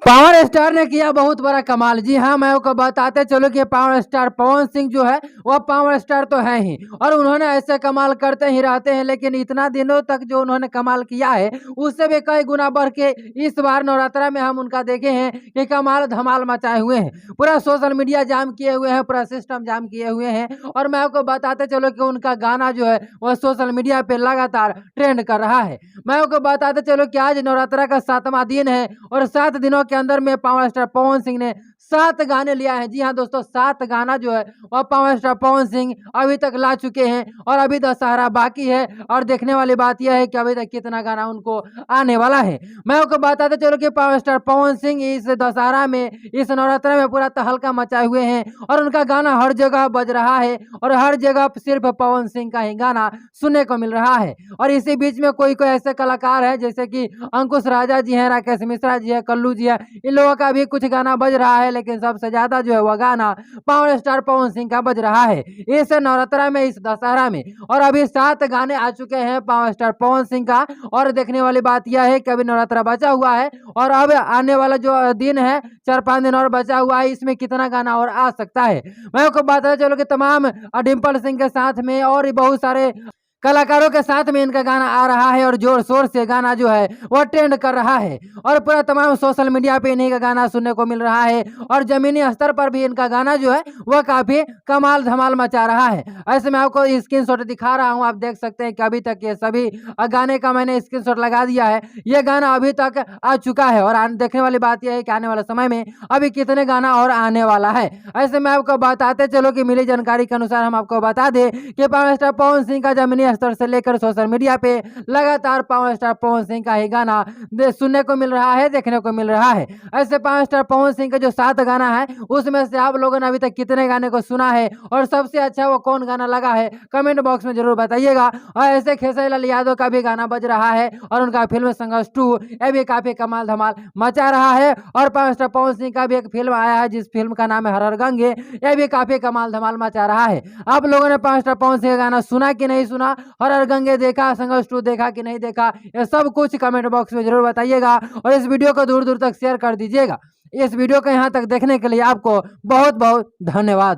Power star ने किया बहुत बड़ा कमाल। जी हाँ, मैं आपको बताते चलो कि पावर स्टार पवन सिंह जो है वह पावर स्टार तो है ही, और उन्होंने ऐसे कमाल करते ही रहते हैं, लेकिन इतना दिनों तक जो उन्होंने कमाल किया है उससे भी कई गुना बढ़ के इस बार नवरात्रा में हम उनका देखे हैं कि कमाल धमाल मचाए हुए हैं। पूरा सोशल मीडिया जाम किए हुए हैं, पूरा सिस्टम जाम किए हुए हैं। और मैं आपको बताते चलो कि उनका गाना जो है वह सोशल मीडिया पे लगातार ट्रेंड कर रहा है। मैं आपको बताते चलो कि आज नवरात्रा का 7वां दिन है और 7 दिनों के अंदर में पावर स्टार पवन सिंह ने 7 गाने लिया है। जी हाँ दोस्तों, 7 गाना जो है वह पावर स्टार पवन सिंह अभी तक ला चुके हैं और अभी दशहरा बाकी है। और देखने वाली बात यह है कि अभी तक कितना गाना उनको आने वाला है। मैं आपको बताते चलो कि पावर स्टार पवन सिंह इस दशहरा में, इस नवरात्रा में पूरा तहलका मचाए हुए हैं और उनका गाना हर जगह बज रहा है और हर जगह सिर्फ पवन सिंह का ही गाना सुनने को मिल रहा है। और इसी बीच में कोई कोई ऐसे कलाकार है जैसे कि अंकुश राजा जी हैं, राकेश मिश्रा जी है, कल्लू जी है, इन लोगों का भी कुछ गाना बज रहा है, लेकिन सबसे ज्यादा जो है वह गाना पावर स्टार पवन सिंह का बज रहा है इस नवरात्रा में, इस दशहरा में। और अभी 7 गाने आ चुके हैं पावर स्टार पवन सिंह का। और देखने वाली बात यह है कि अभी नवरात्रा बचा हुआ है और अब आने वाला जो दिन है 4-5 दिन और बचा हुआ है, इसमें कितना गाना और आ सकता है। मैं आपको बताते चलो कि तमाम डिम्पल सिंह के साथ में और भी बहुत सारे कलाकारों के साथ में इनका गाना आ रहा है और जोर शोर से गाना जो है वह ट्रेंड कर रहा है और पूरा तमाम सोशल मीडिया पे इन्हीं का गाना सुनने को मिल रहा है। और जमीनी स्तर पर भी इनका गाना जो है वह काफी कमाल धमाल मचा रहा है। ऐसे में आपको स्क्रीनशॉट दिखा रहा हूं, आप देख सकते हैं कि अभी तक ये सभी गाने का मैंने स्क्रीनशॉट लगा दिया है। ये गाना अभी तक आ चुका है और देखने वाली बात यह है कि आने वाले समय में अभी कितने गाना और आने वाला है। ऐसे में आपको बताते चलो कि मिली जानकारी के अनुसार हम आपको बता दें कि पावर स्टार पवन सिंह का जमीनी स्तर से लेकर सोशल मीडिया पे लगातार पावर स्टार पवन सिंह का ही गाना सुनने को मिल रहा है, देखने को मिल रहा है। ऐसे पावर स्टार पवन सिंह का जो 7 गाना है उसमें से आप लोगों ने अभी तक कितने गाने को सुना है और सबसे अच्छा वो कौन गाना लगा है कमेंट बॉक्स में जरूर बताइएगा। और ऐसे खेसारी लाल यादव का भी गाना बज रहा है और उनका फिल्म संघर्ष 2 ये भी काफी कमाल धमाल मचा रहा है। और पावर स्टार पवन सिंह का भी एक फिल्म आया है जिस फिल्म का नाम है हर हर गंगे, यह भी काफी कमाल धमाल मचा रहा है। आप लोगों ने पावर स्टार पवन सिंह का गाना सुना कि नहीं सुना, हर हर गंगे देखा, संघर्ष 2 देखा कि नहीं देखा, ये सब कुछ कमेंट बॉक्स में जरूर बताइएगा और इस वीडियो को दूर दूर तक शेयर कर दीजिएगा। इस वीडियो को यहाँ तक देखने के लिए आपको बहुत बहुत धन्यवाद।